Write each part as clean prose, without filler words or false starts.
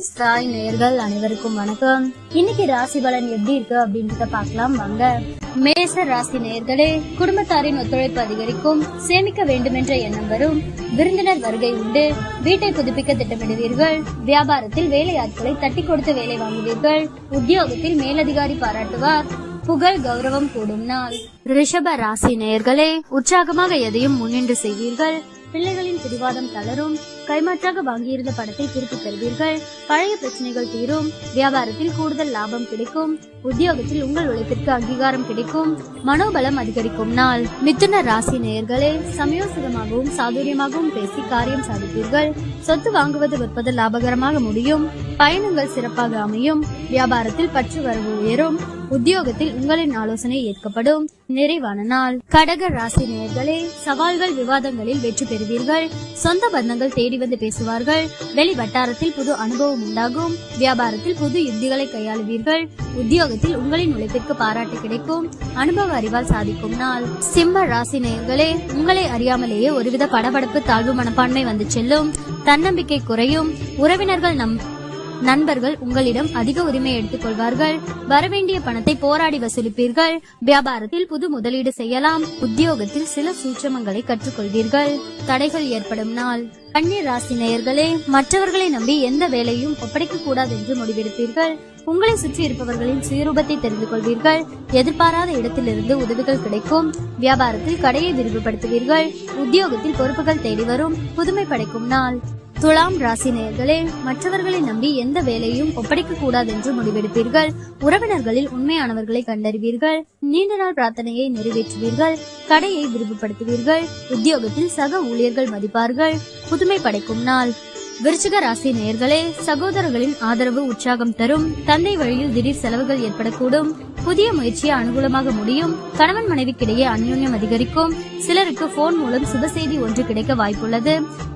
ஸ்டாய் நேயர்கள் அனைவருக்கும் வணக்கம். இன்னைக்கு ராசி பலன் எப்படி இருக்கு அப்படின்றத பார்க்கலாம் வாங்க. மேச ராசி நேயர்களே, குடும்பத்தாரின் ஒத்துழைப்பு அதிகரிக்கும், சேமிக்க வேண்டுமென்ற எண்ணம் வரும், விருந்தினர் வருகை உண்டு, வீட்டை புதுப்பிக்க திட்டமிடுவீர்கள், வியாபாரத்தில் வேலையாட்களை தட்டி கொடுத்து வேலை வாங்குவீர்கள், உத்தியோகத்தில் மேலதிகாரி பாராட்டுவார், புகழ் கௌரவம் கூடும் நாள். ரிஷப ராசி நேயர்களே, உற்சாகமாக எதையும் முன்னின்று செய்வீர்கள், பிள்ளைகளின் பிடிவாதம் தளரும், கைமாற்றாக வாங்கியிருந்த பணத்தை திருப்பி தருவீர்கள், பழைய பிரச்சனைகள் தீரும், வியாபாரத்தில் கூடுதல் லாபம் கிடைக்கும், உத்தியோகத்தில் உங்கள் உழைப்பிற்கு அங்கீகாரம் கிடைக்கும், மனோபலம் அதிகரிக்கும் நாள். மிதுன ராசி நேயர்களே, சமயோசிதமாகவும் சாதுரியமாகவும் பேசி காரியம் சாதிப்பீர்கள், சொத்து வாங்குவது விற்பது லாபகரமாக முடியும், பயணங்கள் சிறப்பாக அமையும், வியாபாரத்தில் பற்று வரவு உயரும், உத்தியோகத்தில் உங்களின் ஆலோசனை ஏற்கப்படும், நிறைவான நாள். கடக ராசி நேயர்களே, சவால்கள் விவாதங்களில் வெற்றி பெறுவீர்கள், சொந்த பந்தங்கள் தேடி வந்து பேசுவார்கள், வெளி வட்டாரத்தில் புது அனுபவம் உண்டாகும், வியாபாரத்தில் புது யுக்திகளை கையாளுவீர்கள், உத்தியோகத்தில் உங்களின் உழைப்பிற்கு பாராட்டு கிடைக்கும், அனுபவ அறிவால் சாதிக்கும் நாள். சிம்ம ராசி நேயர்களே, உங்களை அறியாமலேயே ஒருவித படபடப்பு தாழ்வு மனப்பான்மை வந்து செல்லும், தன்னம்பிக்கை குறையும், உறவினர்கள் நண்பர்கள் உங்களிடம் அதிக உரிமை எடுத்துக் கொள்வார்கள், வரவேண்டிய பணத்தை போராடி வசூலிப்பீர்கள், வியாபாரத்தில் புது முதலீடு செய்யலாம், உத்தியோகத்தில் சில சூட்சமங்களை கற்றுக்கொள்வீர்கள், தடைகள் ஏற்படும் நாள். கன்னி ராசி நேயர்களே, மற்றவர்களை நம்பி எந்த வேலையும் ஒப்படைக்க கூடாது என்று முடிவெடுப்பீர்கள், உங்களை சுற்றி இருப்பவர்களின் சுயரூபத்தை தெரிந்து கொள்வீர்கள், எதிர்பாராத இடத்திலிருந்து உதவிகள் கிடைக்கும், வியாபாரத்தில் கடையை விரிவுபடுத்துவீர்கள், உத்தியோகத்தில் பொறுப்புகள் தேடி வரும், புதுமை படைக்கும் நாள். துலாம் ராசி நேயர்களே, மற்றவர்களை நம்பி எந்த வேலையும் ஒப்படைக்க கூடாது என்று முடிவெடுப்பீர்கள், உறவினர்களில் உண்மையானவர்களை கண்டறிவீர்கள், நீண்ட நாள் பிரார்த்தனையை நிறைவேற்றுவீர்கள், கடையை விரிவுபடுத்துவீர்கள், உத்தியோகத்தில் சக ஊழியர்கள் மதிப்பார்கள், புதுமை படைக்கும் நாள். விருச்சிக ராசி நேயர்களே, சகோதரர்களின் ஆதரவு உற்சாகம் தரும், தந்தை வழியில் திடீர் செலவுகள் ஏற்படக்கூடும், புதிய முயற்சியை அனுகூலமாக முடியும், கணவன் மனைவிக்கிடையே அந்யோன்யம் அதிகரிக்கும், சிலருக்கு போன் மூலம் சுப செய்தி ஒன்று கிடைக்க வாய்ப்புள்ளது,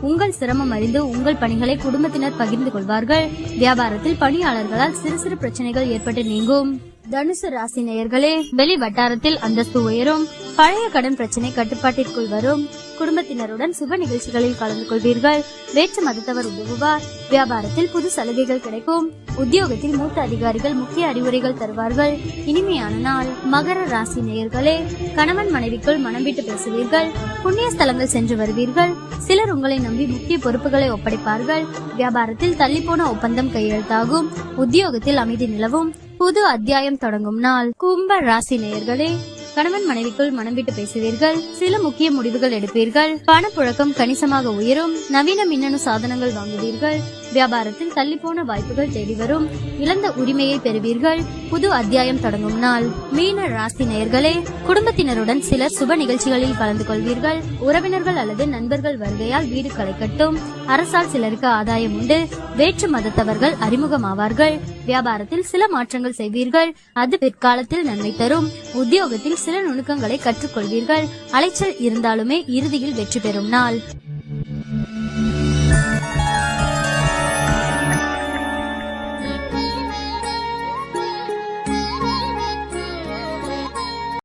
உங்கள் சிரமம் அறிந்து உங்கள் பணிகளை குடும்பத்தினர் பகிர்ந்து கொள்வார்கள், வியாபாரத்தில் பணியாளர்களால் சிறு சிறு பிரச்சனைகள் ஏற்பட்டு நீங்கும். தனுசு ராசி நேயர்களே, வெளி வட்டாரத்தில் அந்தஸ்து உயரும், பழைய கடன் பிரச்சனை கட்டுப்பாட்டிற்குள் வரும், குடும்பத்தினருடன் சுப நிகழ்ச்சிகளில் கலந்து கொள்வீர்கள், வேற்று மதத்தவர் உதவுவார், வியாபாரத்தில் புது சலுகைகள் கிடைக்கும், உத்தியோகத்தில் மூத்த அதிகாரிகள் முக்கிய அறிவுரைகள் தருவார்கள், இனிமையான நாள். மகர ராசி நேயர்களே, கணவன் மனைவிக்குள் மனம் விட்டு பேசுவீர்கள், புண்ணிய ஸ்தலங்கள் சென்று வருவீர்கள், சிலர் உங்களை நம்பி முக்கிய பொறுப்புகளை ஒப்படைப்பார்கள், வியாபாரத்தில் தள்ளிப்போன ஒப்பந்தம் கையெழுத்தாகும், உத்தியோகத்தில் அமைதி நிலவும், புது அத்தியாயம் தொடங்கும் நாள். கும்ப ராசி நேயர்களே, கணவன் மனைவிக்குள் மனம் விட்டு பேசுவீர்கள், சில முக்கிய முடிவுகள் எடுப்பீர்கள், பணப்புழக்கம் கணிசமாக உயரும், நவீன மின்னணு சாதனங்கள் வாங்குவீர்கள், வியாபாரத்தில் தள்ளிப்போன வாய்ப்புகள் தேடி வரும், இழந்த உரிமையை பெறுவீர்கள், புது அத்தியாயம் தொடங்கும் நாள். மீன ராசி நேயர்களே, குடும்பத்தினருடன் சிலர் சுப நிகழ்ச்சிகளில் கலந்து கொள்வீர்கள், உறவினர்கள் அல்லது நண்பர்கள் வருகையால் வீடு களை கட்டும், அரசால் சிலருக்கு ஆதாயம் உண்டு, வேற்று மதத்தவர்கள் அறிமுகமாவார்கள், வியாபாரத்தில் சில மாற்றங்கள் செய்வீர்கள், அது பிற்காலத்தில் நன்மை தரும், உத்தியோகத்தில் சில நுணுக்கங்களை கற்றுக்கொள்வீர்கள், அலைச்சல் இருந்தாலுமே இறுதியில் வெற்றி பெறும் நாள்.